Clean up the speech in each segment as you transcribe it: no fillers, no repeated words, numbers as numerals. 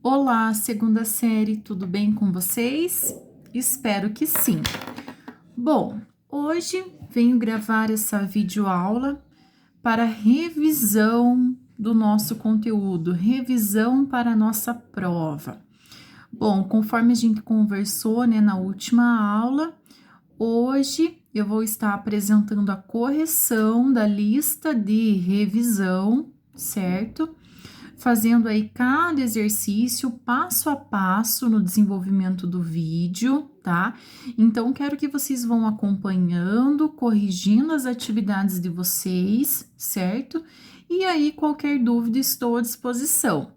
Olá, segunda série, tudo bem com vocês? Espero que sim. Bom, hoje venho gravar essa videoaula para revisão do nosso conteúdo, revisão para a nossa prova. Bom, conforme a gente conversou, né, na última aula, hoje eu vou estar apresentando a correção da lista de revisão, certo? Fazendo aí cada exercício passo a passo no desenvolvimento do vídeo, tá? Então, quero que vocês vão acompanhando, corrigindo as atividades de vocês, certo? E aí, qualquer dúvida, estou à disposição.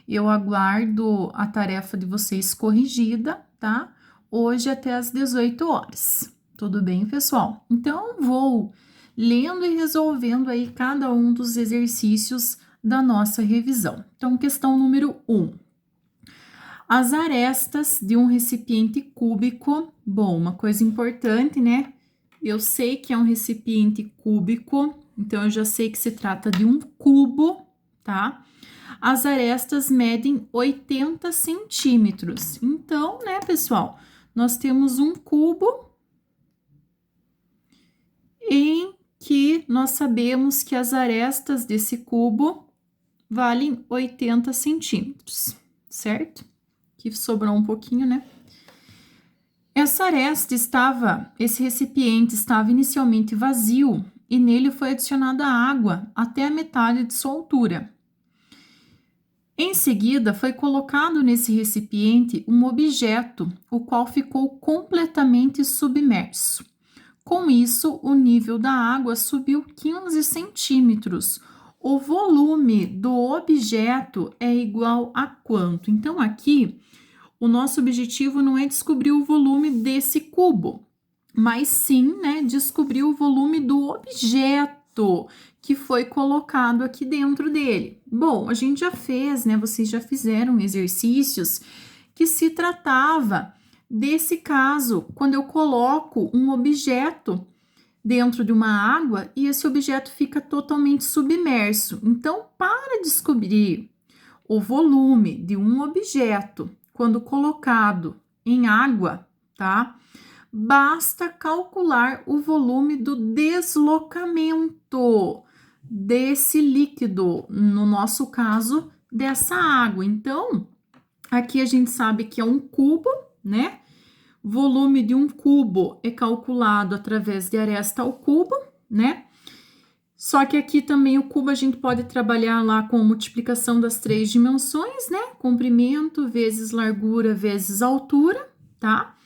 Eu aguardo a tarefa de vocês corrigida, tá? Hoje até às 18 horas. Tudo bem, pessoal? Então, vou lendo e resolvendo aí cada um dos exercícios da nossa revisão. Então, questão número 1. As arestas de um recipiente cúbico. Bom, uma coisa importante, né? Eu sei que é um recipiente cúbico, então eu já sei que se trata de um cubo, tá? As arestas medem 80 centímetros. Então, né, pessoal, nós temos um cubo em que nós sabemos que as arestas desse cubo valem 80 centímetros, certo? Aqui sobrou um pouquinho, né? Esse recipiente estava inicialmente vazio e nele foi adicionada água até a metade de sua altura. Em seguida, foi colocado nesse recipiente um objeto, o qual ficou completamente submerso. Com isso, o nível da água subiu 15 centímetros. O volume do objeto é igual a quanto? Então, aqui, o nosso objetivo não é descobrir o volume desse cubo, mas sim, né, descobrir o volume do objeto que foi colocado aqui dentro dele. Bom, a gente já fez, né, vocês já fizeram exercícios que se tratava desse caso, quando eu coloco um objeto dentro de uma água e esse objeto fica totalmente submerso. Então, para descobrir o volume de um objeto quando colocado em água, tá? Basta calcular o volume do deslocamento desse líquido, no nosso caso, dessa água. Então, aqui a gente sabe que é um cubo, né? Volume de um cubo é calculado através de aresta ao cubo, né? Só que aqui também o cubo a gente pode trabalhar lá com multiplicação das três dimensões, né? Comprimento vezes largura vezes altura, tá?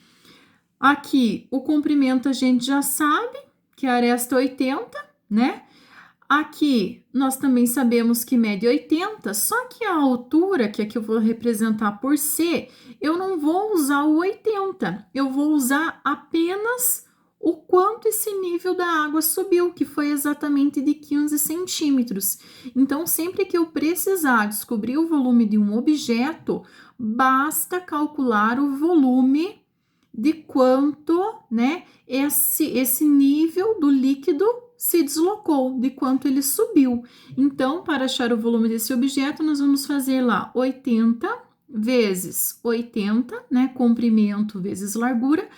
Aqui o comprimento a gente já sabe que a aresta é 80, né? Aqui nós também sabemos que mede 80, só que a altura, que aqui eu vou representar por C, eu não vou usar o 80, eu vou usar apenas o quanto esse nível da água subiu, que foi exatamente de 15 centímetros. Então, sempre que eu precisar descobrir o volume de um objeto, basta calcular o volume de quanto, né, esse nível do líquido se deslocou, de quanto ele subiu. Então, para achar o volume desse objeto, nós vamos fazer lá 80 vezes 80, né, comprimento vezes largura,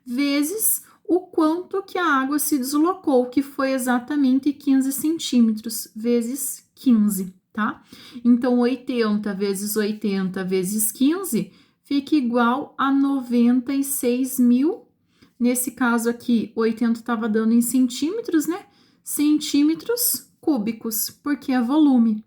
vezes o quanto que a água se deslocou, que foi exatamente 15 centímetros, vezes 15, tá? Então, 80 vezes 80 vezes 15 fica igual a 96.000. Nesse caso aqui, 80 estava dando em centímetros, né? Centímetros cúbicos, porque é volume.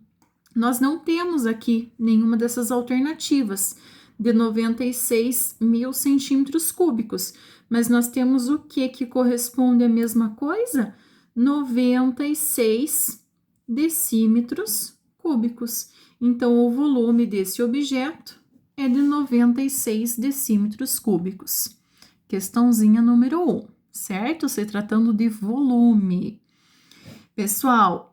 Nós não temos aqui nenhuma dessas alternativas de 96.000 centímetros cúbicos, mas nós temos o que corresponde à mesma coisa? 96 decímetros cúbicos. Então, o volume desse objeto é de 96 decímetros cúbicos. Questãozinha número 1, certo? Se tratando de volume. Pessoal,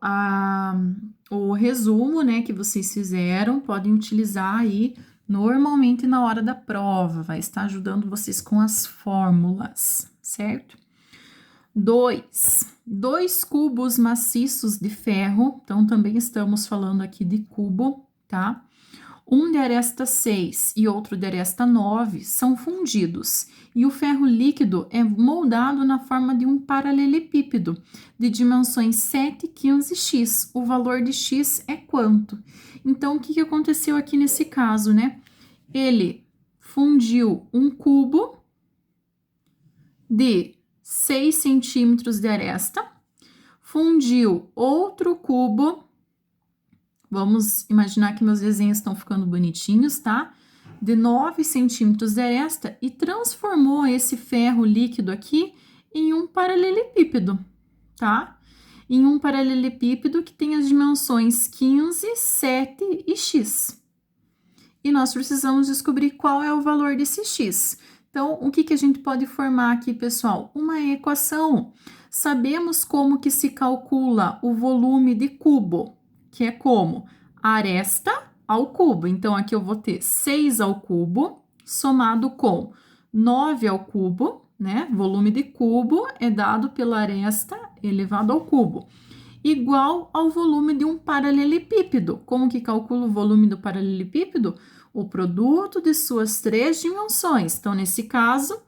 o resumo, né, que vocês fizeram, podem utilizar aí normalmente na hora da prova, vai estar ajudando vocês com as fórmulas, certo? 2. 2 cubos maciços de ferro, então também estamos falando aqui de cubo, tá? um de aresta 6 e outro de aresta 9 são fundidos e o ferro líquido é moldado na forma de um paralelepípedo de dimensões 7 e 15x. O valor de x é quanto? Então, o que aconteceu aqui nesse caso, né? Ele fundiu um cubo de 6 centímetros de aresta, fundiu outro cubo. Vamos imaginar que meus desenhos estão ficando bonitinhos, tá? De 9 centímetros de aresta e transformou esse ferro líquido aqui em um paralelepípedo, tá? Em um paralelepípedo que tem as dimensões 15, 7 e x. E nós precisamos descobrir qual é o valor desse x. Então, o que a gente pode formar aqui, pessoal? Uma equação. Sabemos como que se calcula o volume de cubo, que é como? Aresta ao cubo. Então, aqui eu vou ter 6 ao cubo, somado com 9 ao cubo, né? Volume de cubo é dado pela aresta elevado ao cubo, igual ao volume de um paralelepípedo. Como que calcula o volume do paralelepípedo? O produto de suas 3 dimensões. Então, nesse caso,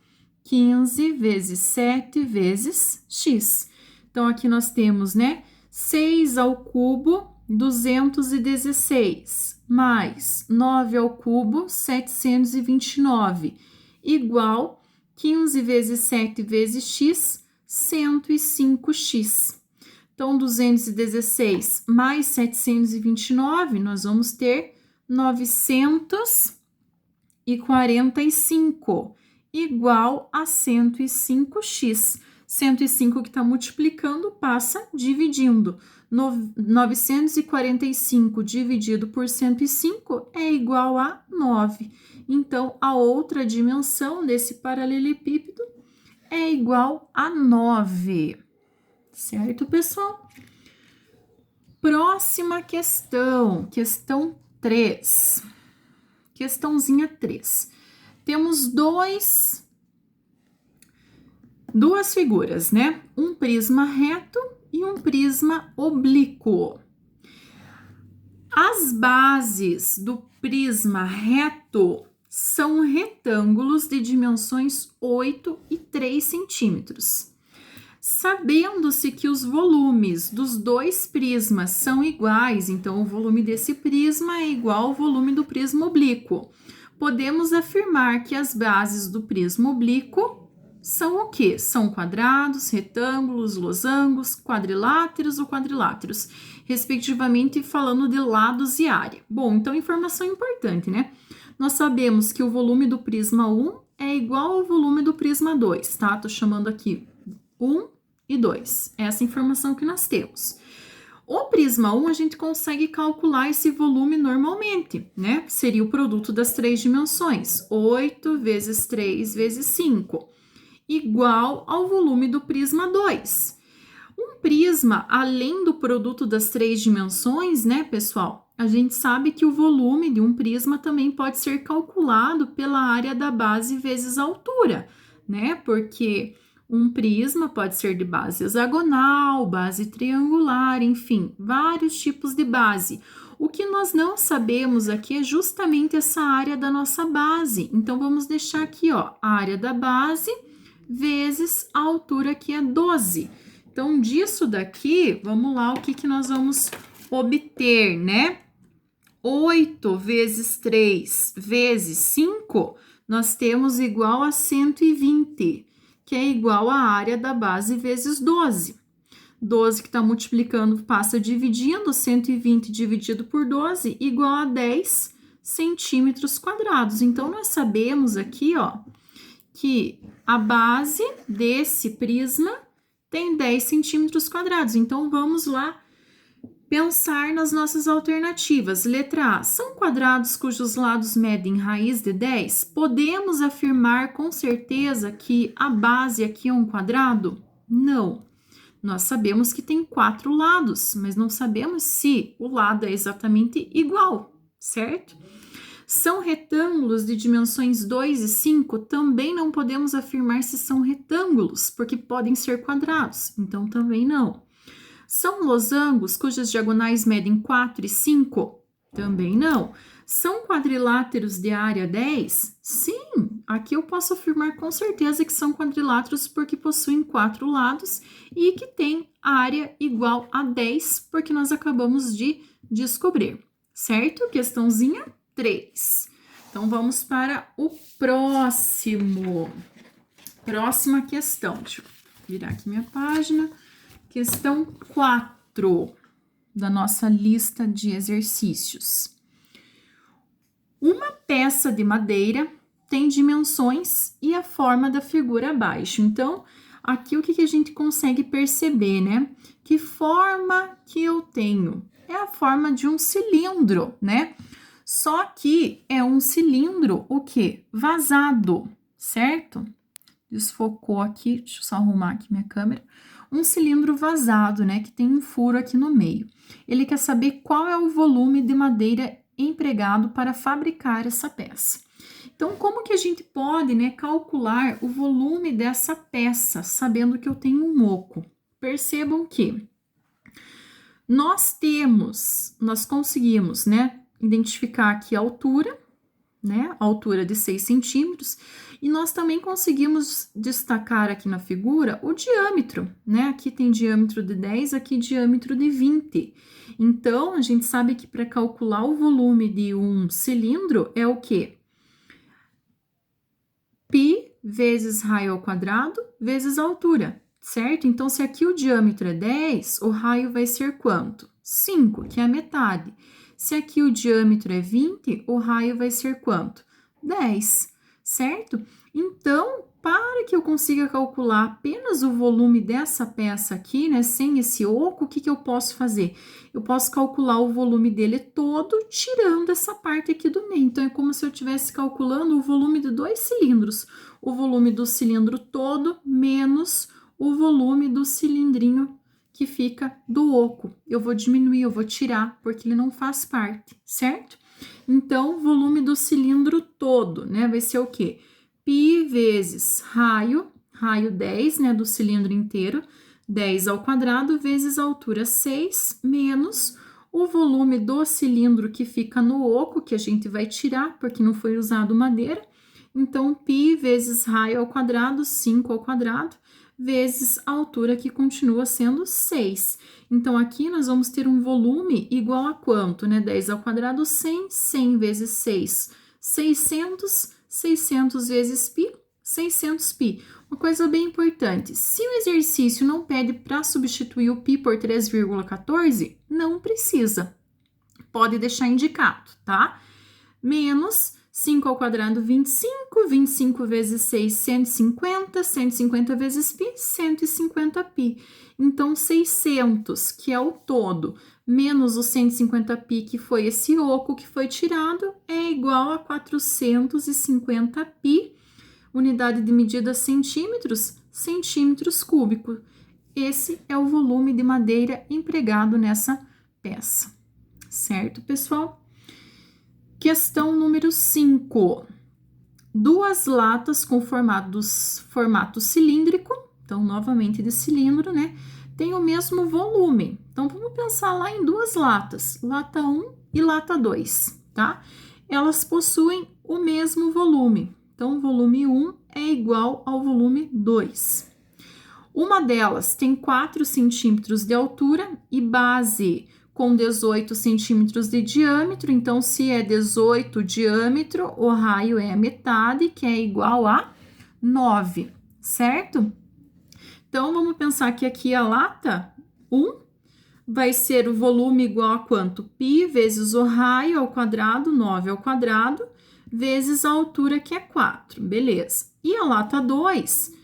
15 vezes 7 vezes x. Então, aqui nós temos, né? 6 ao cubo, 216, mais 9 ao cubo, 729, igual 15 vezes 7 vezes x, 105x. Então, 216 mais 729, nós vamos ter 945, igual a 105x. 105 que está multiplicando passa dividindo. 945 dividido por 105 é igual a 9. Então, a outra dimensão desse paralelepípedo é igual a 9. Certo, pessoal? Próxima questão, questão 3. Questãozinha 3. Temos duas figuras, né? Um prisma reto e um prisma oblíquo. As bases do prisma reto são retângulos de dimensões 8 e 3 centímetros. Sabendo-se que os volumes dos dois prismas são iguais, então o volume desse prisma é igual ao volume do prisma oblíquo, podemos afirmar que as bases do prisma oblíquo são o quê? São quadrados, retângulos, losangos, quadriláteros ou quadriláteros, respectivamente falando de lados e área. Bom, então informação importante, né? Nós sabemos que o volume do prisma 1 é igual ao volume do prisma 2, tá? Tô chamando aqui 1 e 2. Essa informação que nós temos. O prisma 1 a gente consegue calcular esse volume normalmente, né? Seria o produto das 3 dimensões, 8 vezes 3 vezes 5, igual ao volume do prisma 2. Um prisma, além do produto das 3 dimensões, né, pessoal? A gente sabe que o volume de um prisma também pode ser calculado pela área da base vezes a altura, né? Porque um prisma pode ser de base hexagonal, base triangular, enfim, vários tipos de base. O que nós não sabemos aqui é justamente essa área da nossa base. Então, vamos deixar aqui, ó, a área da base vezes a altura, que é 12. Então, disso daqui, vamos lá, o que nós vamos obter, né? 8 vezes 3 vezes 5, nós temos igual a 120, que é igual à área da base vezes 12. 12 que está multiplicando passa dividindo, 120 dividido por 12 igual a 10 centímetros quadrados. Então, nós sabemos aqui, ó, que a base desse prisma tem 10 centímetros quadrados. Então, vamos lá pensar nas nossas alternativas. Letra A, são quadrados cujos lados medem raiz de 10? Podemos afirmar com certeza que a base aqui é um quadrado? Não. Nós sabemos que tem 4 lados, mas não sabemos se o lado é exatamente igual, certo? São retângulos de dimensões 2 e 5? Também não podemos afirmar se são retângulos, porque podem ser quadrados, então também não. São losangos cujas diagonais medem 4 e 5? Também não. São quadriláteros de área 10? Sim, aqui eu posso afirmar com certeza que são quadriláteros porque possuem 4 lados e que têm área igual a 10, porque nós acabamos de descobrir, certo? Questãozinha 3. Então, vamos para o próximo. Próxima questão. Deixa eu virar aqui minha página. Questão 4 da nossa lista de exercícios. Uma peça de madeira tem dimensões e a forma da figura abaixo. Então, aqui o que a gente consegue perceber, né? Que forma que eu tenho? É a forma de um cilindro, né? Só que é um cilindro, o quê? Vazado, certo? Desfocou aqui, deixa eu só arrumar aqui minha câmera. Um cilindro vazado, né? Que tem um furo aqui no meio. Ele quer saber qual é o volume de madeira empregado para fabricar essa peça. Então, como que a gente pode, né, calcular o volume dessa peça, sabendo que eu tenho um oco? Percebam que nós conseguimos, né, identificar aqui a altura, né, a altura de 6 centímetros, e nós também conseguimos destacar aqui na figura o diâmetro, né, aqui tem diâmetro de 10, aqui diâmetro de 20. Então, a gente sabe que para calcular o volume de um cilindro é o quê? Π vezes raio ao quadrado vezes a altura, certo? Então, se aqui o diâmetro é 10, o raio vai ser quanto? 5, que é a metade. Se aqui o diâmetro é 20, o raio vai ser quanto? 10, certo? Então, para que eu consiga calcular apenas o volume dessa peça aqui, né, sem esse oco, o que eu posso fazer? Eu posso calcular o volume dele todo, tirando essa parte aqui do meio. Então, é como se eu estivesse calculando o volume de 2 cilindros. O volume do cilindro todo menos o volume do cilindrinho que fica do oco. Eu vou diminuir, eu vou tirar, porque ele não faz parte, certo? Então, o volume do cilindro todo, né, vai ser o quê? Π vezes raio 10, né, do cilindro inteiro, 10 ao quadrado, vezes a altura 6, menos o volume do cilindro que fica no oco, que a gente vai tirar, porque não foi usado madeira. Então, π vezes raio ao quadrado, 5 ao quadrado, vezes a altura que continua sendo 6. Então, aqui nós vamos ter um volume igual a quanto, né? 10 ao quadrado, 100, 100 vezes 6, 600, 600 vezes π, 600 π. Uma coisa bem importante, se o exercício não pede para substituir o π por 3,14, não precisa. Pode deixar indicado, tá? Menos 5 ao quadrado, 25, 25 vezes 6, 150, 150 vezes π, 150 π. Então, 600, que é o todo, menos o 150 π, que foi esse oco que foi tirado, é igual a 450 π, unidade de medida centímetros, centímetros cúbicos. Esse é o volume de madeira empregado nessa peça. Certo, pessoal? Questão número 5. 2 latas com formato cilíndrico, então, novamente de cilindro, né? Tem o mesmo volume. Então, vamos pensar lá em 2 latas, lata 1 e lata 2, tá? Elas possuem o mesmo volume. Então, o volume 1 é igual ao volume 2. Uma delas tem 4 centímetros de altura e base com 18 centímetros de diâmetro, então, se é 18 diâmetro, o raio é a metade, que é igual a 9, certo? Então, vamos pensar que aqui a lata 1 vai ser o volume igual a quanto? Π vezes o raio ao quadrado, 9 ao quadrado, vezes a altura, que é 4, beleza. E a lata 2,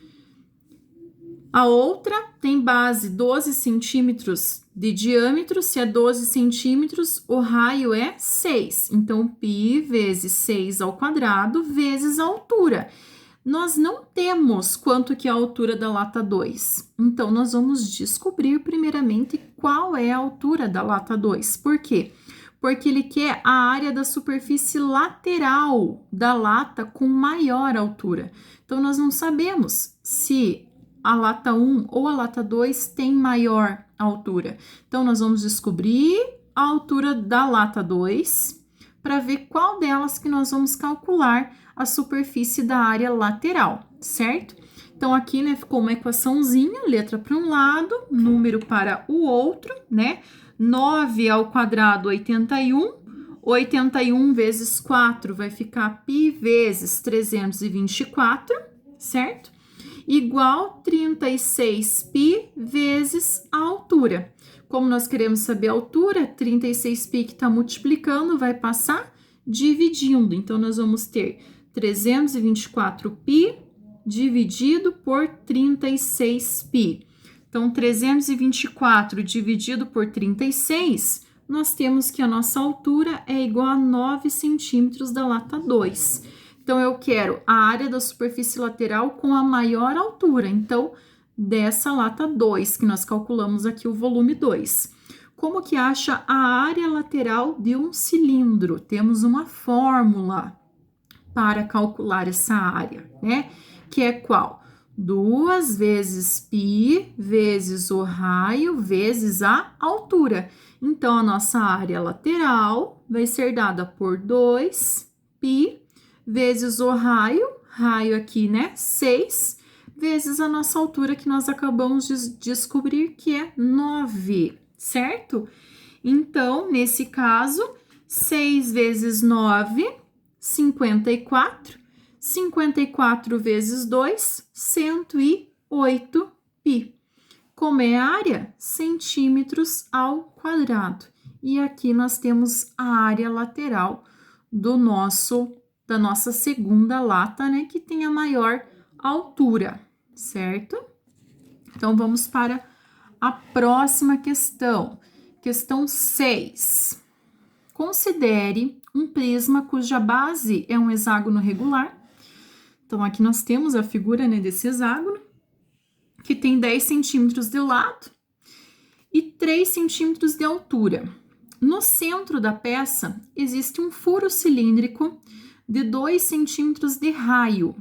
a outra tem base 12 centímetros de diâmetro, se é 12 centímetros, o raio é 6. Então, π vezes 6 ao quadrado vezes a altura. Nós não temos quanto que é a altura da lata 2. Então, nós vamos descobrir primeiramente qual é a altura da lata 2. Por quê? Porque ele quer a área da superfície lateral da lata com maior altura. Então, nós não sabemos se a lata 1 ou a lata 2 tem maior altura. Então, nós vamos descobrir a altura da lata 2 para ver qual delas que nós vamos calcular a superfície da área lateral, certo? Então, aqui, né, ficou uma equaçãozinha, letra para um lado, número para o outro, né? 9 ao quadrado, 81. 81 vezes 4 vai ficar π vezes 324, certo? Igual 36π vezes a altura. Como nós queremos saber a altura, 36π que está multiplicando vai passar dividindo. Então, nós vamos ter 324π dividido por 36π. Então, 324 dividido por 36, nós temos que a nossa altura é igual a 9 centímetros da lata 2. Então, eu quero a área da superfície lateral com a maior altura. Então, dessa lata 2, que nós calculamos aqui o volume 2. Como que acha a área lateral de um cilindro? Temos uma fórmula para calcular essa área, né? Que é qual? 2 vezes π vezes o raio vezes a altura. Então, a nossa área lateral vai ser dada por 2π vezes o raio aqui, né? 6, vezes a nossa altura que nós acabamos de descobrir, que é 9, certo? Então, nesse caso, 6 vezes 9, 54. 54 vezes 2, 108π. Como é a área? Centímetros ao quadrado. E aqui nós temos a área lateral da nossa segunda lata, né, que tem a maior altura, certo? Então, vamos para a próxima questão. Questão 6. Considere um prisma cuja base é um hexágono regular. Então, aqui nós temos a figura, né, desse hexágono, que tem 10 centímetros de lado e 3 centímetros de altura. No centro da peça, existe um furo cilíndrico de 2 centímetros de raio.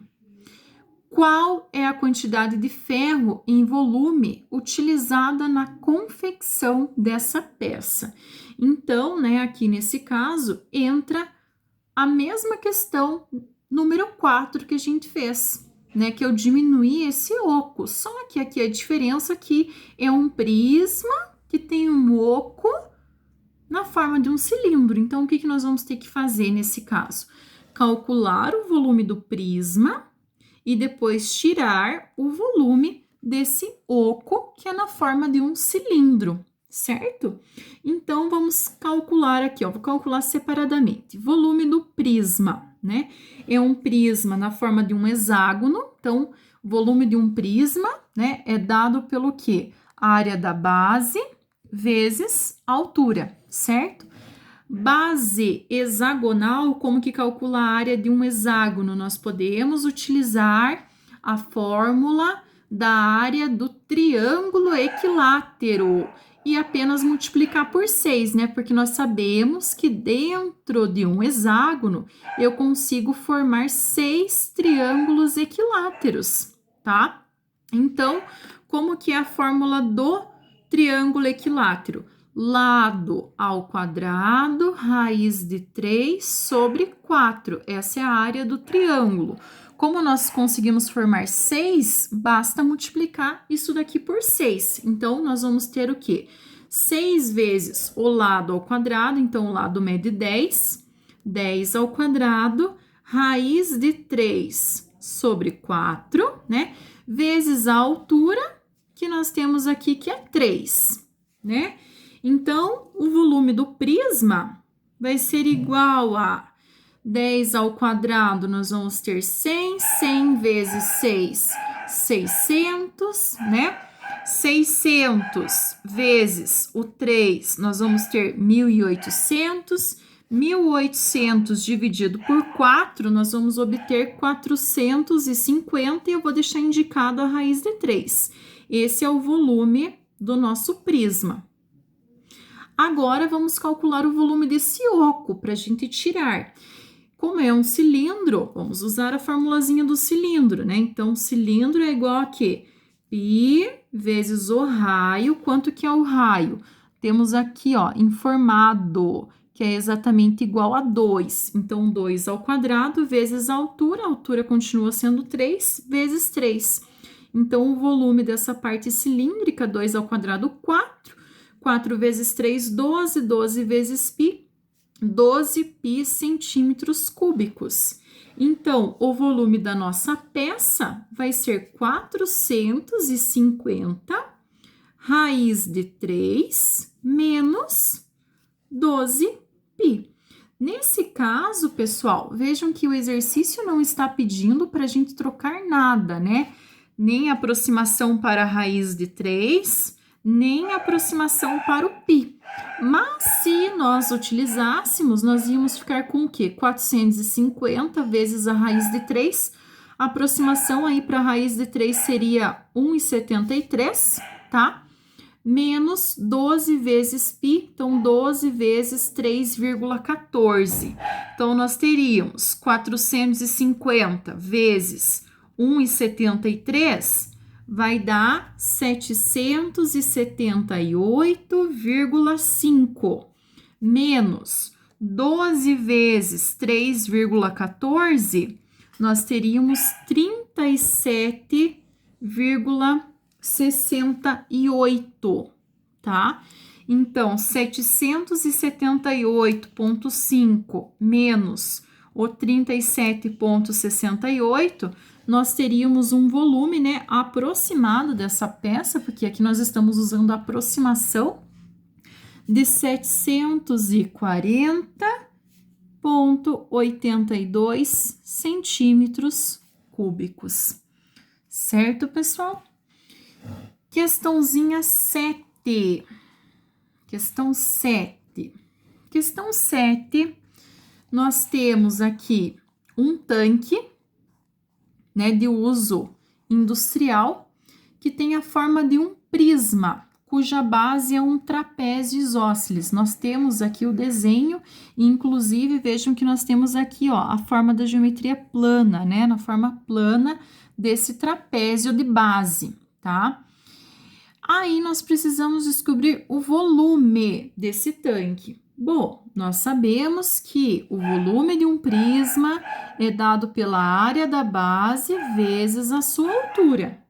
Qual é a quantidade de ferro em volume utilizada na confecção dessa peça? Então, né, aqui nesse caso, entra a mesma questão número 4 que a gente fez, né, que eu diminuí esse oco, só que aqui a diferença aqui é um prisma que tem um oco na forma de um cilindro. Então, o que que nós vamos ter que fazer nesse caso? Calcular o volume do prisma e depois tirar o volume desse oco que é na forma de um cilindro, certo? Então, vamos calcular aqui, ó, vou calcular separadamente. Volume do prisma, né? É um prisma na forma de um hexágono, então, o volume de um prisma, né, é dado pelo quê? A área da base vezes a altura, certo? Base hexagonal, como que calcula a área de um hexágono? Nós podemos utilizar a fórmula da área do triângulo equilátero e apenas multiplicar por 6, né? Porque nós sabemos que dentro de um hexágono eu consigo formar 6 triângulos equiláteros, tá? Então, como que é a fórmula do triângulo equilátero? Lado ao quadrado, raiz de 3 sobre 4. Essa é a área do triângulo. Como nós conseguimos formar 6, basta multiplicar isso daqui por 6. Então, nós vamos ter o quê? 6 vezes o lado ao quadrado, então o lado mede 10. 10 ao quadrado, raiz de 3 sobre 4, né? Vezes a altura, que nós temos aqui, que é 3, né? Então, o volume do prisma vai ser igual a 10 ao quadrado, nós vamos ter 100, 100 vezes 6, 600, né? 600 vezes o 3, nós vamos ter 1.800. 1.800 dividido por 4, nós vamos obter 450 e eu vou deixar indicado a raiz de 3. Esse é o volume do nosso prisma. Agora, vamos calcular o volume desse oco para a gente tirar. Como é um cilindro, vamos usar a formulazinha do cilindro, né? Então, o cilindro é igual a quê? Π vezes o raio. Quanto que é o raio? Temos aqui, ó, informado que é exatamente igual a 2. Então, 2 ao quadrado vezes a altura continua sendo 3 vezes 3. Então, o volume dessa parte cilíndrica, 2 ao quadrado, 4. 4 vezes 3, 12. 12 vezes π, 12 π centímetros cúbicos. Então, o volume da nossa peça vai ser 450 raiz de 3 menos 12 π. Nesse caso, pessoal, vejam que o exercício não está pedindo para a gente trocar nada, né? Nem aproximação para a raiz de 3, nem aproximação para o π. Mas se nós utilizássemos, nós íamos ficar com o quê? 450 vezes a raiz de 3. A aproximação aí para a raiz de 3 seria 1,73, tá? Menos 12 vezes π, então 12 vezes 3,14. Então, nós teríamos 450 vezes 1,73, vai dar 778,5, menos 12 vezes 3,14, nós teríamos 37,68, tá? Então, 778,5 menos o 37,68, nós teríamos um volume, né, aproximado dessa peça, porque aqui nós estamos usando a aproximação de 740,82 centímetros cúbicos. Certo, pessoal? Questãozinha 7. Questão 7. Questão 7, nós temos aqui um tanque, né, de uso industrial, que tem a forma de um prisma, cuja base é um trapézio isósceles. Nós temos aqui o desenho, e inclusive vejam que nós temos aqui, ó, a forma da geometria plana, né, na forma plana desse trapézio de base, tá? Aí nós precisamos descobrir o volume desse tanque. Bom, nós sabemos que o volume de um prisma é dado pela área da base vezes a sua altura,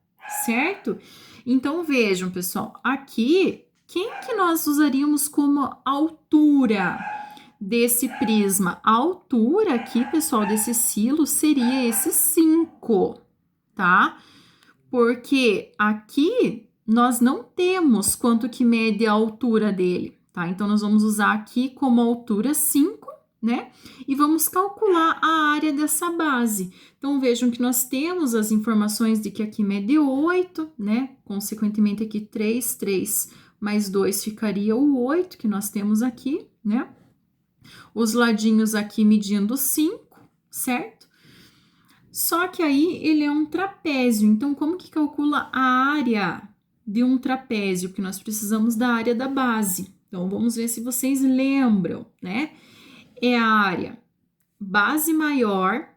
certo? Então, vejam, pessoal, aqui, quem que nós usaríamos como altura desse prisma? A altura aqui, pessoal, desse silo seria esse 5, tá? Porque aqui nós não temos quanto que mede a altura dele, tá? Então, nós vamos usar aqui como altura 5, né? E vamos calcular a área dessa base. Então, vejam que nós temos as informações de que aqui mede 8, né? Consequentemente, aqui 3, 3 mais 2 ficaria o 8 que nós temos aqui, né? Os ladinhos aqui medindo 5, certo? Só que aí ele é um trapézio, então como que calcula a área de um trapézio? Porque nós precisamos da área da base. Então, vamos ver se vocês lembram, né? É a área base maior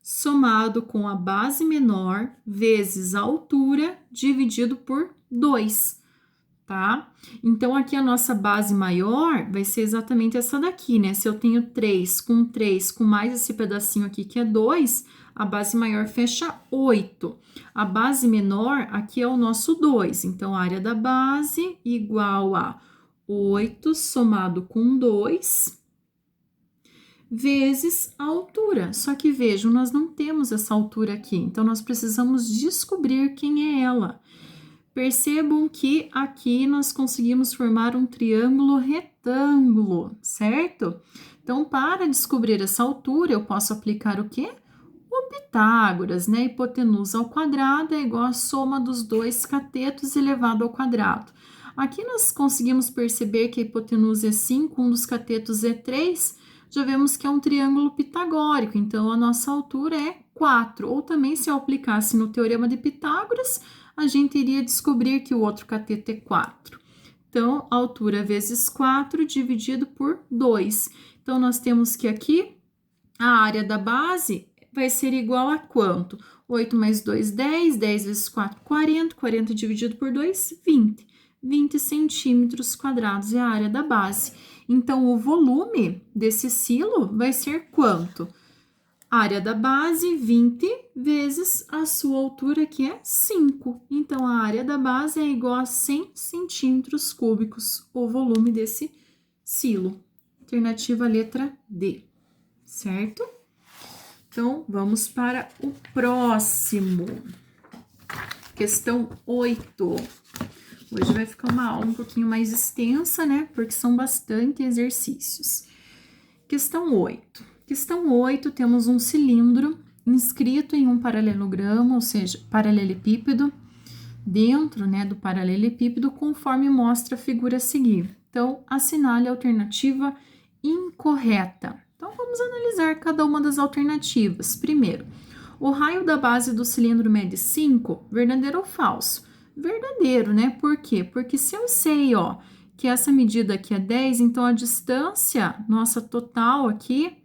somado com a base menor vezes a altura dividido por 2, tá? Então, aqui a nossa base maior vai ser exatamente essa daqui, né? Se eu tenho 3 com mais esse pedacinho aqui que é 2, a base maior fecha 8. A base menor aqui é o nosso 2. Então, a área da base igual a 8 somado com 2 vezes a altura. Só que vejam, nós não temos essa altura aqui. Então, nós precisamos descobrir quem é ela. Percebam que aqui nós conseguimos formar um triângulo retângulo, certo? Então, para descobrir essa altura, eu posso aplicar o quê? O Pitágoras, né? Hipotenusa ao quadrado é igual a soma dos dois catetos elevado ao quadrado. Aqui nós conseguimos perceber que a hipotenusa é 5, um dos catetos é 3, já vemos que é um triângulo pitagórico, então a nossa altura é 4. Ou também, se eu aplicasse no teorema de Pitágoras, a gente iria descobrir que o outro cateto é 4. Então, altura vezes 4 dividido por 2. Então, nós temos que aqui a área da base vai ser igual a quanto? 8 mais 2, 10. 10 vezes 4, 40. 40 dividido por 2, 20. 20 centímetros quadrados é a área da base. Então, o volume desse silo vai ser quanto? Área da base, 20, vezes a sua altura, que é 5. Então, a área da base é igual a 100 centímetros cúbicos, o volume desse silo. Alternativa letra D, certo? Então, vamos para o próximo. Questão 8. Hoje vai ficar uma aula um pouquinho mais extensa, né? Porque são bastante exercícios. Questão 8. Questão 8, temos um cilindro inscrito em um paralelogramo, ou seja, paralelepípedo, dentro, né, do paralelepípedo, conforme mostra a figura a seguir. Então, assinale a alternativa incorreta. Então, vamos analisar cada uma das alternativas. Primeiro, o raio da base do cilindro mede 5, verdadeiro ou falso? Verdadeiro, né? Por quê? Porque se eu sei, ó, que essa medida aqui é 10, então a distância nossa total aqui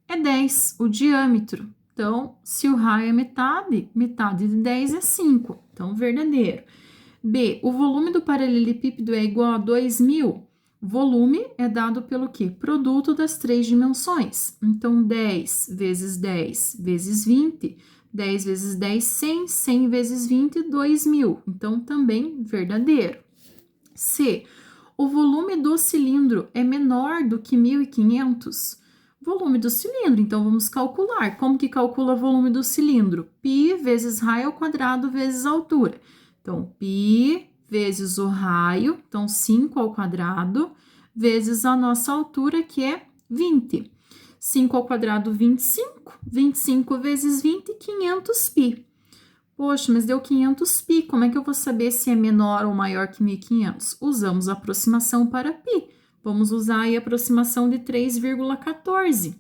é 10, o diâmetro. Então, se o raio é metade, metade de 10 é 5. Então, verdadeiro. B, o volume do paralelepípedo é igual a 2.000. Volume é dado pelo quê? Produto das três dimensões. Então, 10 vezes 10 vezes 20. 10 vezes 10, 100. 100 vezes 20, 2.000. Então, também verdadeiro. C, o volume do cilindro é menor do que 1.500. Volume do cilindro, então vamos calcular. Como que calcula o volume do cilindro? Π vezes raio ao quadrado vezes altura. Então, π vezes o raio, então 5 ao quadrado, vezes a nossa altura, que é 20. 5 ao quadrado, 25. 25 vezes 20, 500 π. Poxa, mas deu 500 π. Como é que eu vou saber se é menor ou maior que 1.500? Usamos a aproximação para π. Vamos usar aí a aproximação de 3,14.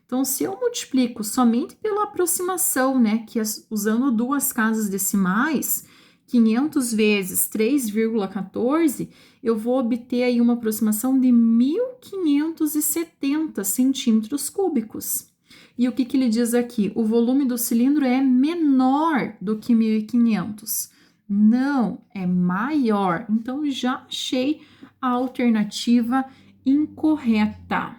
Então, se eu multiplico somente pela aproximação, né, que é usando duas casas decimais, 500 vezes 3,14, eu vou obter aí uma aproximação de 1.570 centímetros cúbicos. E o que ele diz aqui? O volume do cilindro é menor do que 1.500. Não, é maior. Então, já achei a alternativa incorreta,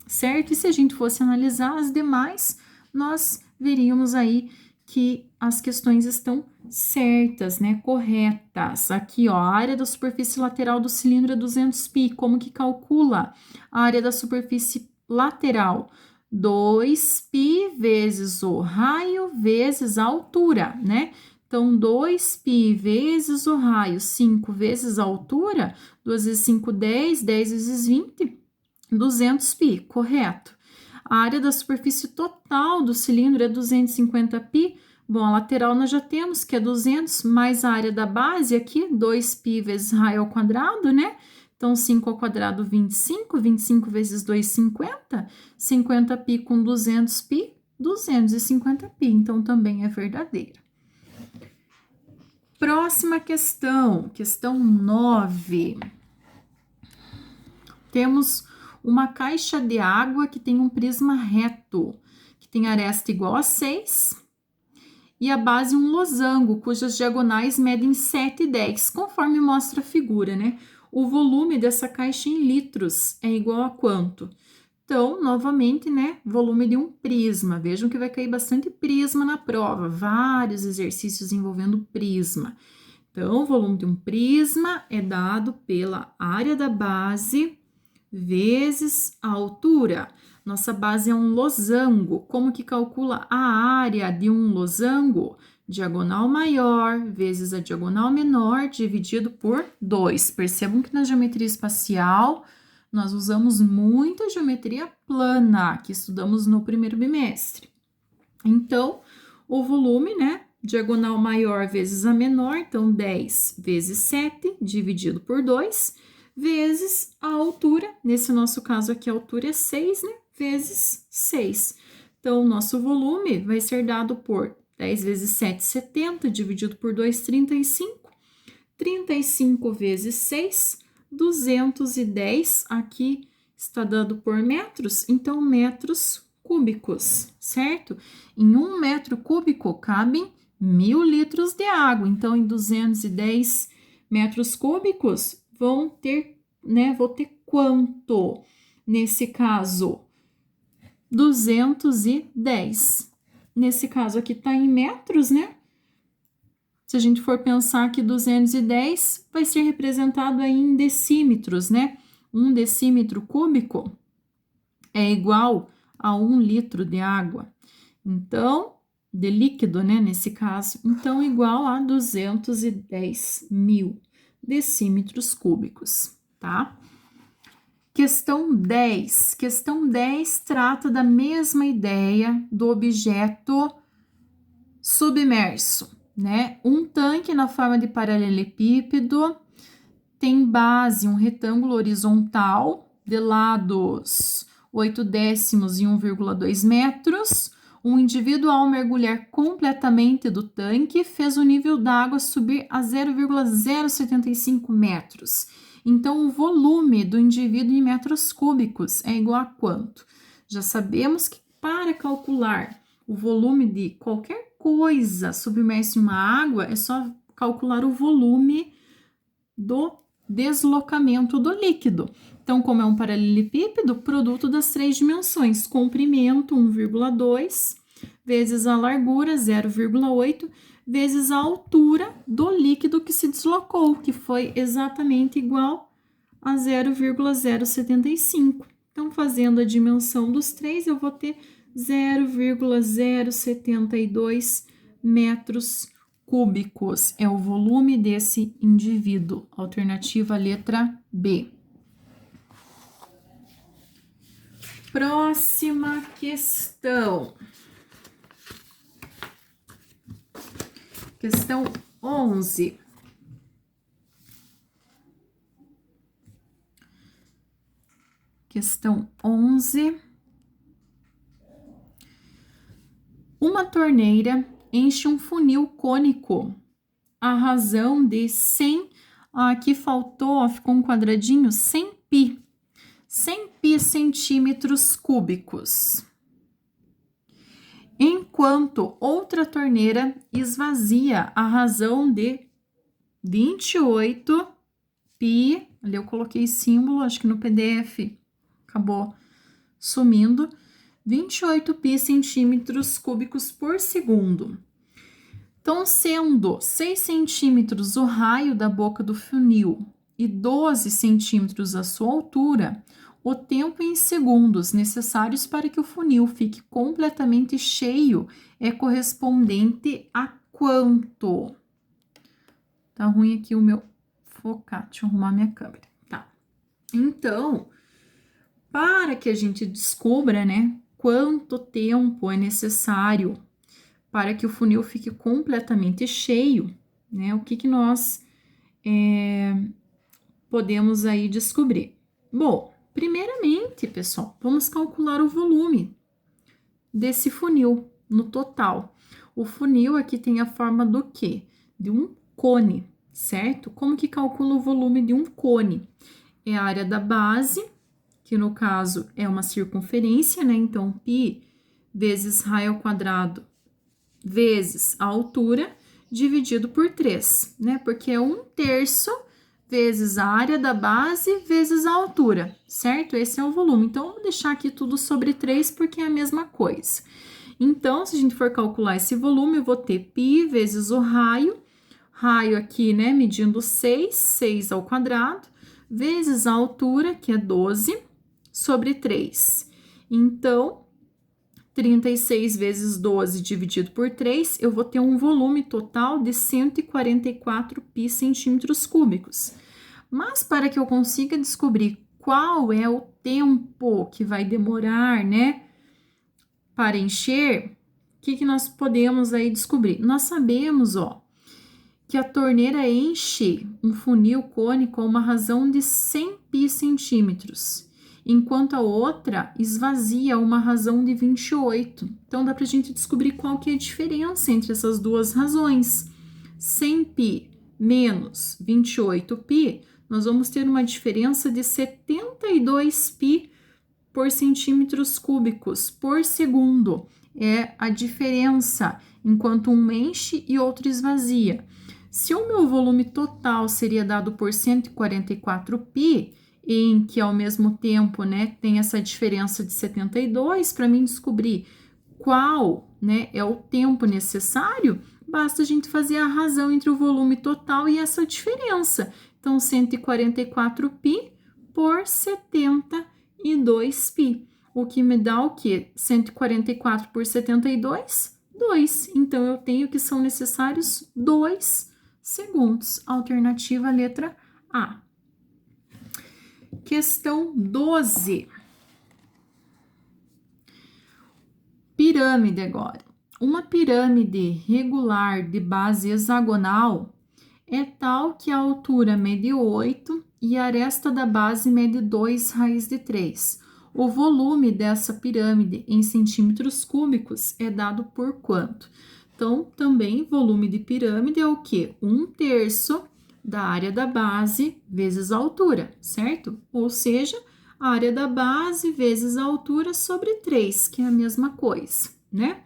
certo? E se a gente fosse analisar as demais, nós veríamos aí que as questões estão certas, né? Corretas. Aqui, ó, a área da superfície lateral do cilindro é 200 π. Como que calcula a área da superfície lateral? 2π vezes o raio vezes a altura, né? Então, 2π vezes o raio, 5 vezes a altura, 2 vezes 5, 10, 10 vezes 20, 200 π, correto. A área da superfície total do cilindro é 250 π. Bom, a lateral nós já temos, que é 200, mais a área da base aqui, 2π vezes raio ao quadrado, né? Então, 5 ao quadrado, 25, 25 vezes 2, 50. 50 π com 200 π, 250 π. Então, também é verdadeira. Próxima questão, questão 9. Temos uma caixa de água que tem um prisma reto, que tem aresta igual a 6, e a base um losango, cujas diagonais medem 7 e 10, conforme mostra a figura, né? O volume dessa caixa em litros é igual a quanto? Então, novamente, né, volume de um prisma. Vejam que vai cair bastante prisma na prova, vários exercícios envolvendo prisma. Então, o volume de um prisma é dado pela área da base vezes a altura. Nossa base é um losango. Como que calcula a área de um losango? Diagonal maior vezes a diagonal menor dividido por 2. Percebam que na geometria espacial nós usamos muito a geometria plana, que estudamos no primeiro bimestre. Então, o volume, né? Diagonal maior vezes a menor, então 10 vezes 7 dividido por 2, vezes a altura, nesse nosso caso aqui a altura é 6, né? Vezes 6. Então, o nosso volume vai ser dado por 10 vezes 7, 70, dividido por 2, 35. 35 vezes 6, 210. Aqui está dado por metros, então metros cúbicos, certo? Em 1 metro cúbico cabem 1.000 litros de água. Então, em 210 metros cúbicos, vou ter quanto? Nesse caso, 210. Nesse caso aqui tá em metros, né? Se a gente for pensar que 210 vai ser representado aí em decímetros, né? 1 decímetro cúbico é igual a 1 litro de água. Então, de líquido, né? Nesse caso. Então, igual a 210 mil decímetros cúbicos, tá? Questão 10. Questão 10 trata da mesma ideia do objeto submerso, né? Um tanque na forma de paralelepípedo tem base um retângulo horizontal de lados 8 décimos e 1,2 metros. Um indivíduo, ao mergulhar completamente do tanque, fez o nível d'água subir a 0,075 metros. Então, o volume do indivíduo em metros cúbicos é igual a quanto? Já sabemos que para calcular o volume de qualquer coisa submersa em uma água, é só calcular o volume do deslocamento do líquido. Então, como é um paralelepípedo, produto das 3 dimensões, comprimento 1,2 vezes a largura 0,8 vezes a altura do líquido que se deslocou, que foi exatamente igual a 0,075. Então, fazendo a dimensão dos três, eu vou ter 0,072 metros cúbicos. É o volume desse indivíduo. Alternativa letra B. Próxima questão. Questão 11. Questão 11. Uma torneira enche um funil cônico à razão de 100, aqui faltou, ficou um quadradinho, 100 pi. 100 pi centímetros cúbicos. Enquanto outra torneira esvazia à razão de 28 pi, ali eu coloquei símbolo, acho que no PDF acabou sumindo, 28 pi centímetros cúbicos por segundo. Então, sendo 6 centímetros o raio da boca do funil e 12 centímetros a sua altura, o tempo em segundos necessários para que o funil fique completamente cheio é correspondente a quanto? Tá ruim aqui o meu focar, deixa eu arrumar minha câmera. Tá. Então, para que a gente descubra, né, quanto tempo é necessário para que o funil fique completamente cheio, né, o que nós podemos aí descobrir? Bom, primeiramente, pessoal, vamos calcular o volume desse funil no total. O funil aqui tem a forma do quê? De um cone, certo? Como que calcula o volume de um cone? É a área da base, que no caso é uma circunferência, né? Então, π vezes raio ao quadrado vezes a altura, dividido por 3, né? Porque é 1/3 vezes a área da base vezes a altura, certo? Esse é o volume. Então, eu vou deixar aqui tudo sobre 3 porque é a mesma coisa. Então, se a gente for calcular esse volume, eu vou ter π vezes o raio aqui, né, medindo 6 ao quadrado, vezes a altura, que é 12, sobre 3. Então, 36 vezes 12 dividido por 3, eu vou ter um volume total de 144 pi centímetros cúbicos. Mas para que eu consiga descobrir qual é o tempo que vai demorar, né, para encher, o que nós podemos aí descobrir? Nós sabemos, ó, que a torneira enche um funil cônico a uma razão de 100 pi centímetros, enquanto a outra esvazia a uma razão de 28. Então, dá para a gente descobrir qual que é a diferença entre essas duas razões. 100 pi menos 28 pi, nós vamos ter uma diferença de 72 pi por centímetros cúbicos por segundo. É a diferença enquanto um enche e outro esvazia. Se o meu volume total seria dado por 144 pi, em que ao mesmo tempo, né, tem essa diferença de 72, para mim descobrir qual, né, é o tempo necessário, basta a gente fazer a razão entre o volume total e essa diferença. Então, 144π por 72π. O que me dá o quê? 144 por 72, 2. Então, eu tenho que são necessários 2 segundos. Alternativa, letra A. Questão 12. Pirâmide agora. Uma pirâmide regular de base hexagonal é tal que a altura mede 8 e a aresta da base mede 2 raiz de 3. O volume dessa pirâmide em centímetros cúbicos é dado por quanto? Então, também volume de pirâmide é o quê? 1/3 da área da base vezes a altura, certo? Ou seja, a área da base vezes a altura sobre 3, que é a mesma coisa, né?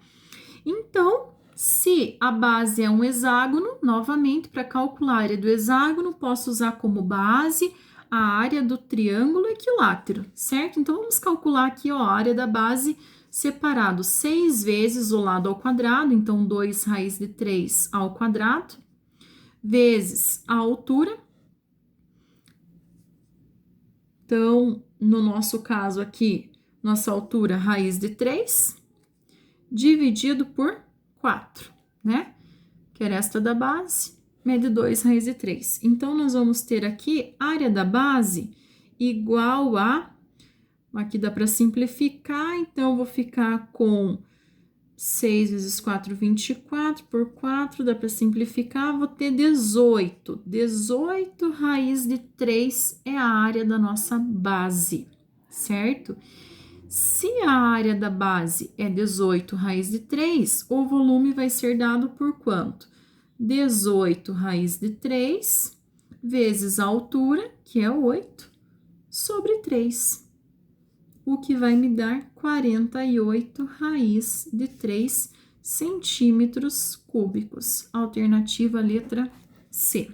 Então, se a base é um hexágono, novamente, para calcular a área do hexágono, posso usar como base a área do triângulo equilátero, certo? Então, vamos calcular aqui, ó, a área da base separado 6 vezes o lado ao quadrado, então 2 raiz de 3 ao quadrado, vezes a altura. Então, no nosso caso aqui, nossa altura raiz de 3, dividido por 4, né? Que é a aresta da base, mede 2 raiz de 3. Então, nós vamos ter aqui área da base igual a... Aqui dá para simplificar, então, eu vou ficar com 6 vezes 4, 24, por 4, dá para simplificar, vou ter 18. 18 raiz de 3 é a área da nossa base, certo? Se a área da base é 18 raiz de 3, o volume vai ser dado por quanto? 18 raiz de 3 vezes a altura, que é 8, sobre 3. O que vai me dar 48 raiz de 3 centímetros cúbicos. Alternativa letra C.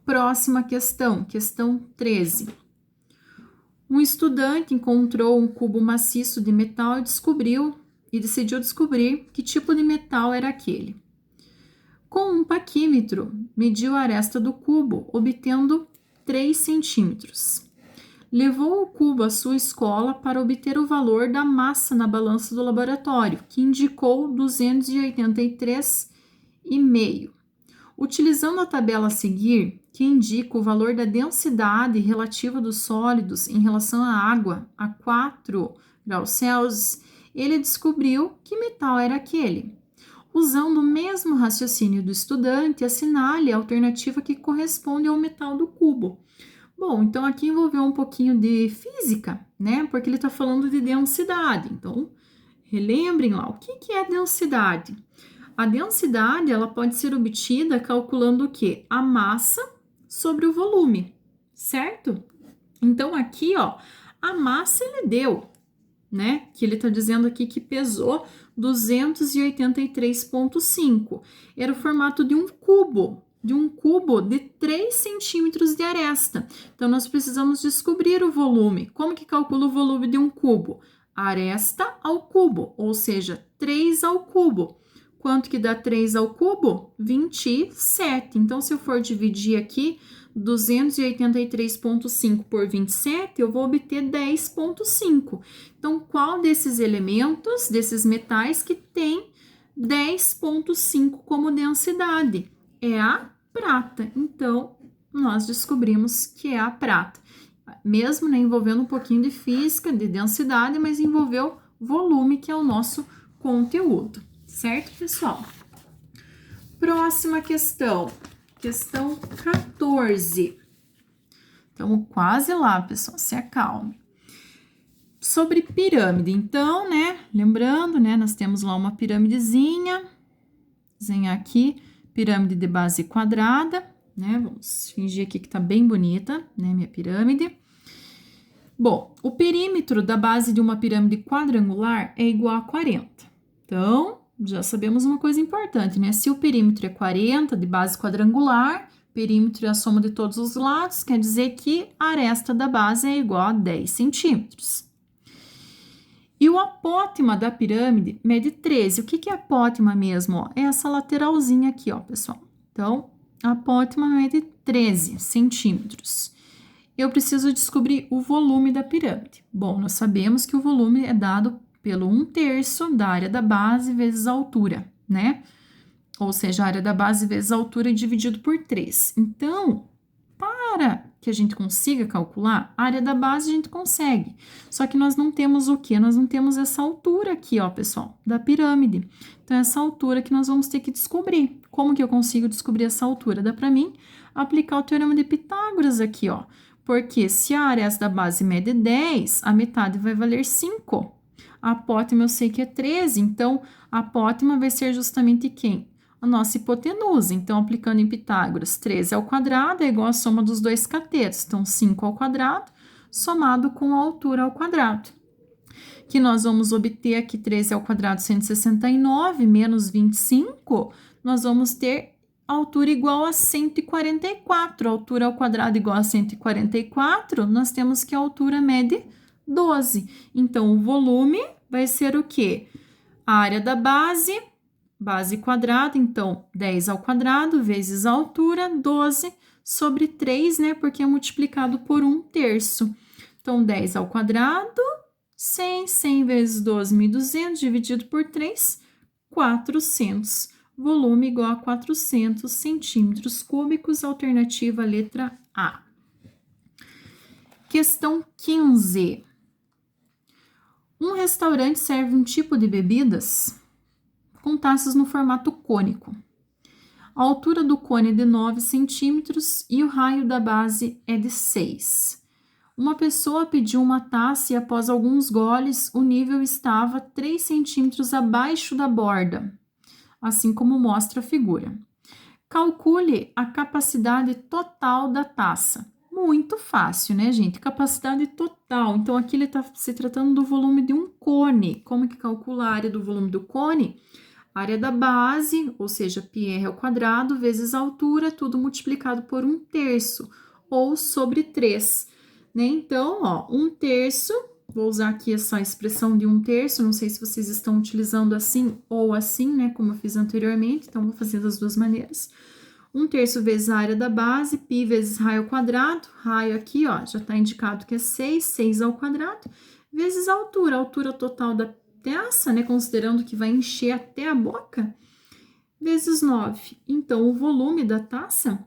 Próxima questão, questão 13. Um estudante encontrou um cubo maciço de metal e decidiu descobrir que tipo de metal era aquele. Com um paquímetro, mediu a aresta do cubo, obtendo 3 centímetros. Levou o cubo à sua escola para obter o valor da massa na balança do laboratório, que indicou 283,5. Utilizando a tabela a seguir, que indica o valor da densidade relativa dos sólidos em relação à água a 4 graus Celsius, ele descobriu que metal era aquele. Usando o mesmo raciocínio do estudante, assinale a alternativa que corresponde ao metal do cubo. Bom, então aqui envolveu um pouquinho de física, né? Porque ele está falando de densidade. Então, relembrem lá, o que é densidade? A densidade, ela pode ser obtida calculando o quê? A massa sobre o volume, certo? Então, aqui, ó, a massa ele deu, né? Que ele está dizendo aqui que pesou 283,5. Era o formato de um cubo de 3 centímetros de aresta. Então, nós precisamos descobrir o volume. Como que calcula o volume de um cubo? Aresta ao cubo, ou seja, 3 ao cubo. Quanto que dá 3 ao cubo? 27. Então, se eu for dividir aqui 283,5 por 27, eu vou obter 10,5. Então, qual desses elementos, desses metais que tem 10,5 como densidade? É a prata. Então, nós descobrimos que é a prata. Mesmo, né, envolvendo um pouquinho de física, de densidade, mas envolveu volume, que é o nosso conteúdo. Certo, pessoal? Próxima questão. Questão 14. Estamos quase lá, pessoal. Se acalme. Sobre pirâmide. Então, né, lembrando, né, nós temos lá uma pirâmidezinha. Desenhar aqui. Pirâmide de base quadrada, né? Vamos fingir aqui que tá bem bonita, né? Minha pirâmide. Bom, o perímetro da base de uma pirâmide quadrangular é igual a 40. Então, já sabemos uma coisa importante, né? Se o perímetro é 40 de base quadrangular, perímetro é a soma de todos os lados, quer dizer que a aresta da base é igual a 10 centímetros. E o apótema da pirâmide mede 13. O que é apótema mesmo? Ó? É essa lateralzinha aqui, ó, pessoal. Então, a apótema mede 13 centímetros. Eu preciso descobrir o volume da pirâmide. Bom, nós sabemos que o volume é dado pelo 1/3 da área da base vezes a altura, né? Ou seja, a área da base vezes a altura dividido por 3. Então, para que a gente consiga calcular, a área da base a gente consegue. Só que nós não temos o quê? Nós não temos essa altura aqui, ó, pessoal, da pirâmide. Então, essa altura que nós vamos ter que descobrir. Como que eu consigo descobrir essa altura? Dá para mim aplicar o teorema de Pitágoras aqui, ó. Porque se a área da base mede 10, a metade vai valer 5. A apótema eu sei que é 13, então a apótema vai ser justamente quem? A nossa hipotenusa. Então, aplicando em Pitágoras, 13 ao quadrado é igual à soma dos dois catetos. Então, 5 ao quadrado somado com a altura ao quadrado. Que nós vamos obter aqui 13 ao quadrado, 169, menos 25, nós vamos ter altura igual a 144. Altura ao quadrado igual a 144, nós temos que a altura mede 12. Então, o volume vai ser o quê? A área da base quadrada, então 10 ao quadrado vezes a altura, 12 sobre 3, né? Porque é multiplicado por 1/3. Então, 10 ao quadrado, 100 vezes 12, 1.200, dividido por 3, 400. Volume igual a 400 centímetros cúbicos, alternativa letra A. Questão 15. Um restaurante serve um tipo de bebidas com taças no formato cônico. A altura do cone é de 9 centímetros e o raio da base é de 6. Uma pessoa pediu uma taça e após alguns goles, o nível estava 3 centímetros abaixo da borda, assim como mostra a figura. Calcule a capacidade total da taça. Muito fácil, né, gente? Capacidade total. Então, aqui ele está se tratando do volume de um cone. Como que calcula a área do volume do cone? Área da base, ou seja, πr ao quadrado, vezes a altura, tudo multiplicado por 1/3, ou sobre 3. Né? Então, ó, 1/3, vou usar aqui essa expressão de 1/3, não sei se vocês estão utilizando assim ou assim, né, como eu fiz anteriormente, então vou fazer das duas maneiras. 1/3 vezes a área da base, π vezes raio ao quadrado, raio aqui, ó, já está indicado que é 6 ao quadrado, vezes a altura total da taça, né, considerando que vai encher até a boca, vezes 9. Então, o volume da taça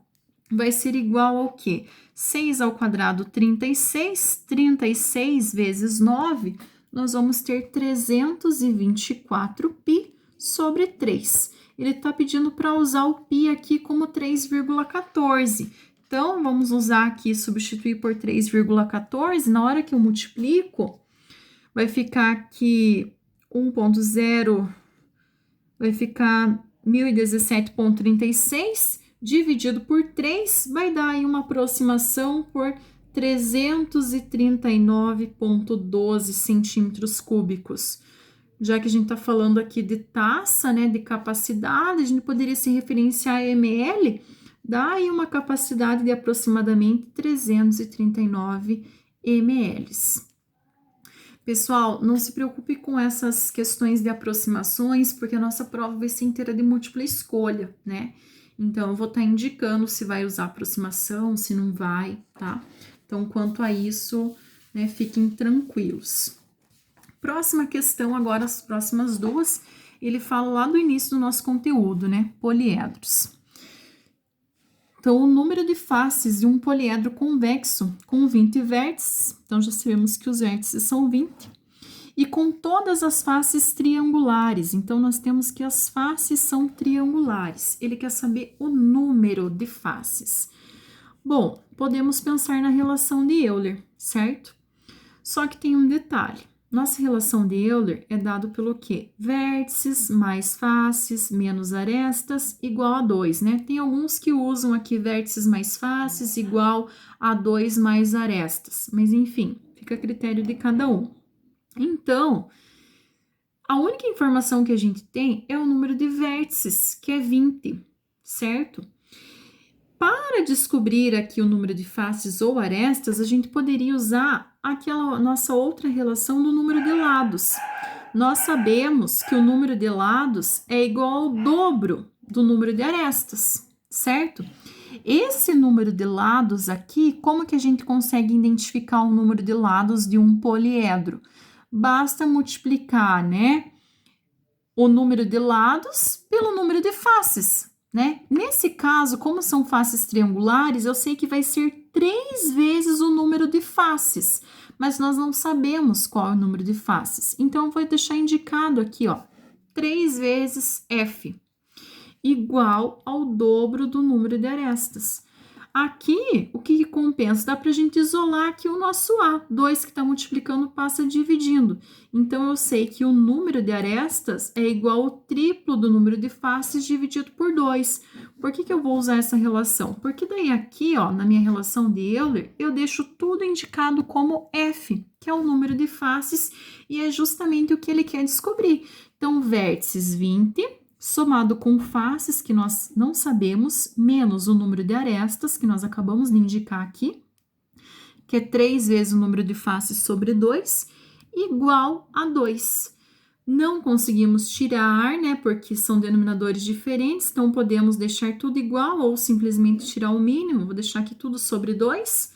vai ser igual ao quê? 6 ao quadrado, 36. 36 vezes 9, nós vamos ter 324 π sobre 3. Ele está pedindo para usar o π aqui como 3,14. Então, vamos usar aqui, substituir por 3,14. Na hora que eu multiplico, vai ficar aqui 1.0, vai ficar 1017,36, dividido por 3, vai dar aí uma aproximação por 339,12 centímetros cúbicos. Já que a gente está falando aqui de taça, né, de capacidade, a gente poderia se referenciar a ml, dá aí uma capacidade de aproximadamente 339 ml. Pessoal, não se preocupe com essas questões de aproximações, porque a nossa prova vai ser inteira de múltipla escolha, né? Então, eu vou estar indicando se vai usar aproximação, se não vai, tá? Então, quanto a isso, né, fiquem tranquilos. Próxima questão, agora as próximas duas, ele fala lá do início do nosso conteúdo, né? Poliedros. Então, o número de faces de um poliedro convexo com 20 vértices, então já sabemos que os vértices são 20, e com todas as faces triangulares, então nós temos que as faces são triangulares. Ele quer saber o número de faces. Bom, podemos pensar na relação de Euler, certo? Só que tem um detalhe. Nossa relação de Euler é dado pelo quê? Vértices mais faces menos arestas igual a 2, né? Tem alguns que usam aqui vértices mais faces igual a 2 mais arestas, mas enfim, fica a critério de cada um. Então, a única informação que a gente tem é o número de vértices, que é 20, certo? Para descobrir aqui o número de faces ou arestas, a gente poderia usar aquela nossa outra relação do número de lados. Nós sabemos que o número de lados é igual ao dobro do número de arestas, certo? Esse número de lados aqui, como que a gente consegue identificar o número de lados de um poliedro? Basta multiplicar, né, o número de lados pelo número de faces, né? Nesse caso, como são faces triangulares, eu sei que vai ser 3 vezes o número de faces, mas nós não sabemos qual é o número de faces. Então, eu vou deixar indicado aqui, ó, 3 vezes F, igual ao dobro do número de arestas. Aqui, o que compensa? Dá para a gente isolar aqui o nosso A. 2 que está multiplicando passa dividindo. Então, eu sei que o número de arestas é igual ao triplo do número de faces dividido por 2. Por que eu vou usar essa relação? Porque daí aqui, ó, na minha relação de Euler, eu deixo tudo indicado como F, que é o número de faces, e é justamente o que ele quer descobrir. Então, vértices 20... somado com faces, que nós não sabemos, menos o número de arestas, que nós acabamos de indicar aqui, que é 3 vezes o número de faces sobre 2, igual a 2. Não conseguimos tirar, né, porque são denominadores diferentes, então podemos deixar tudo igual ou simplesmente tirar o mínimo. Vou deixar aqui tudo sobre 2.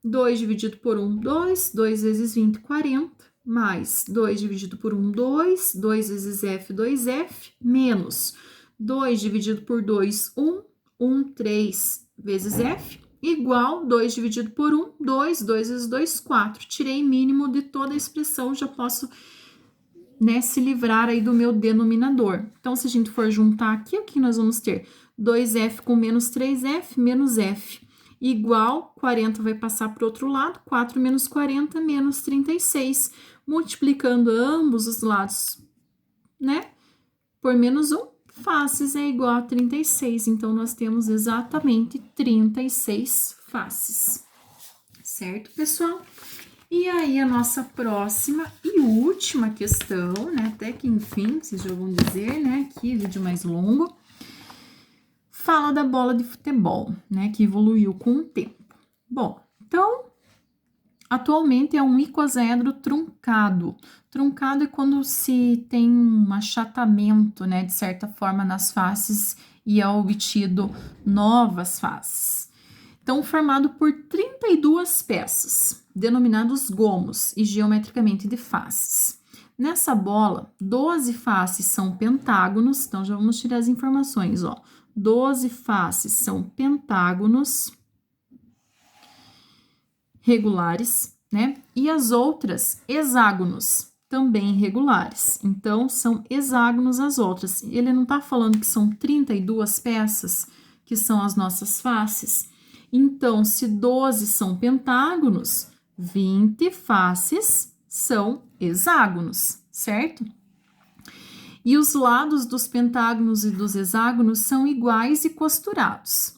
2 dividido por 1, 2. 2 vezes 20, 40. Mais 2 dividido por 1, 2, 2 vezes F, 2F, menos 2 dividido por 2, 1, 1, 3 vezes F, igual 2 dividido por 1, 2, 2 vezes 2, 4. Tirei mínimo de toda a expressão, já posso, né, se livrar aí do meu denominador. Então, se a gente for juntar aqui, o que nós vamos ter? 2F com menos 3F, menos F. Igual, 40 vai passar para o outro lado, 4 menos 40, menos 36. Multiplicando ambos os lados, né, por menos 1, faces é igual a 36. Então, nós temos exatamente 36 faces. Certo, pessoal? E aí, a nossa próxima e última questão, né, até que enfim, vocês já vão dizer, né, aqui, vídeo mais longo, fala da bola de futebol, né, que evoluiu com o tempo. Bom, então, atualmente é um icosaedro truncado. Truncado é quando se tem um achatamento, né, de certa forma nas faces e é obtido novas faces. Então, formado por 32 peças, denominados gomos e geometricamente de faces. Nessa bola, 12 faces são pentágonos, então já vamos tirar as informações, ó. 12 faces são pentágonos regulares, né? E as outras, hexágonos, também regulares. Então, são hexágonos as outras. Ele não tá falando que são 32 peças, que são as nossas faces. Então, se 12 são pentágonos, 20 faces são hexágonos, certo? E os lados dos pentágonos e dos hexágonos são iguais e costurados.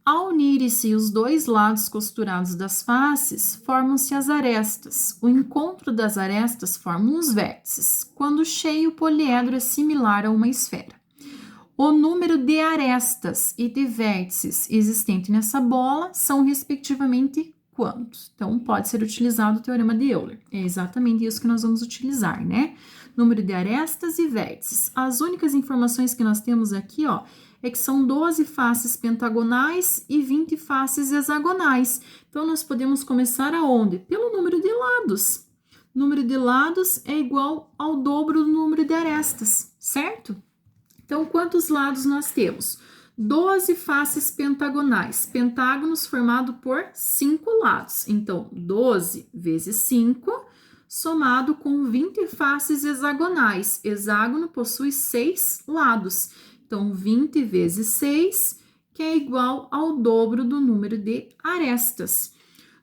Ao unirem-se os dois lados costurados das faces, formam-se as arestas. O encontro das arestas forma os vértices. Quando cheio, o poliedro é similar a uma esfera. O número de arestas e de vértices existente nessa bola são, respectivamente, quantos? Então, pode ser utilizado o teorema de Euler. É exatamente isso que nós vamos utilizar, né? Número de arestas e vértices. As únicas informações que nós temos aqui, ó, é que são 12 faces pentagonais e 20 faces hexagonais. Então, nós podemos começar aonde? Pelo número de lados. O número de lados é igual ao dobro do número de arestas, certo? Então, quantos lados nós temos? 12 faces pentagonais. Pentágonos formado por 5 lados. Então, 12 vezes 5, somado com 20 faces hexagonais. Hexágono possui 6 lados. Então, 20 vezes 6, que é igual ao dobro do número de arestas.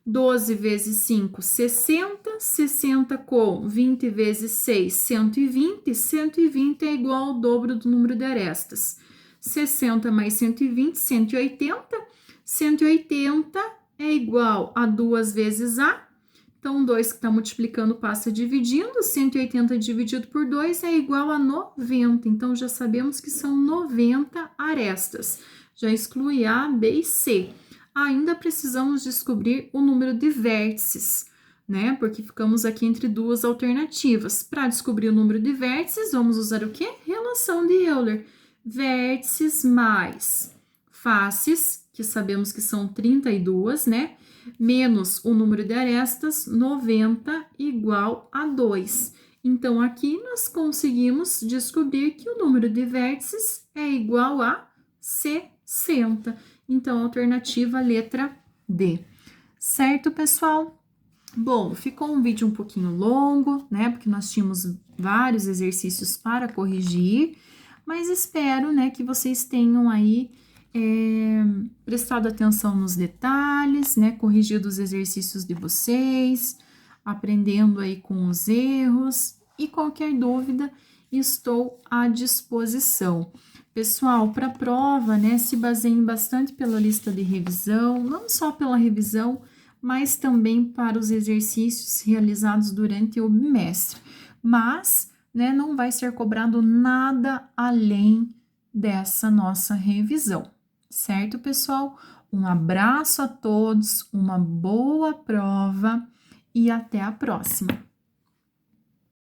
12 vezes 5, 60. 60 com 20 vezes 6, 120. 120 é igual ao dobro do número de arestas. 60 mais 120, 180. 180 é igual a 2 vezes A. Então, 2 que está multiplicando passa dividindo, 180 dividido por 2 é igual a 90. Então, já sabemos que são 90 arestas. Já exclui A, B e C. Ainda precisamos descobrir o número de vértices, né? Porque ficamos aqui entre duas alternativas. Para descobrir o número de vértices, vamos usar o quê? Relação de Euler. Vértices mais faces, que sabemos que são 32, né? Menos o número de arestas, 90, igual a 2. Então, aqui nós conseguimos descobrir que o número de vértices é igual a 60. Então, alternativa letra D. Certo, pessoal? Bom, ficou um vídeo um pouquinho longo, né? Porque nós tínhamos vários exercícios para corrigir, mas espero, né, que vocês tenham aí prestado atenção nos detalhes, né? Corrigido os exercícios de vocês, aprendendo aí com os erros e qualquer dúvida, estou à disposição. Pessoal, para a prova, né, se baseiem bastante pela lista de revisão, não só pela revisão, mas também para os exercícios realizados durante o bimestre. Mas, né, não vai ser cobrado nada além dessa nossa revisão, certo, pessoal? Um abraço a todos, uma boa prova e até a próxima!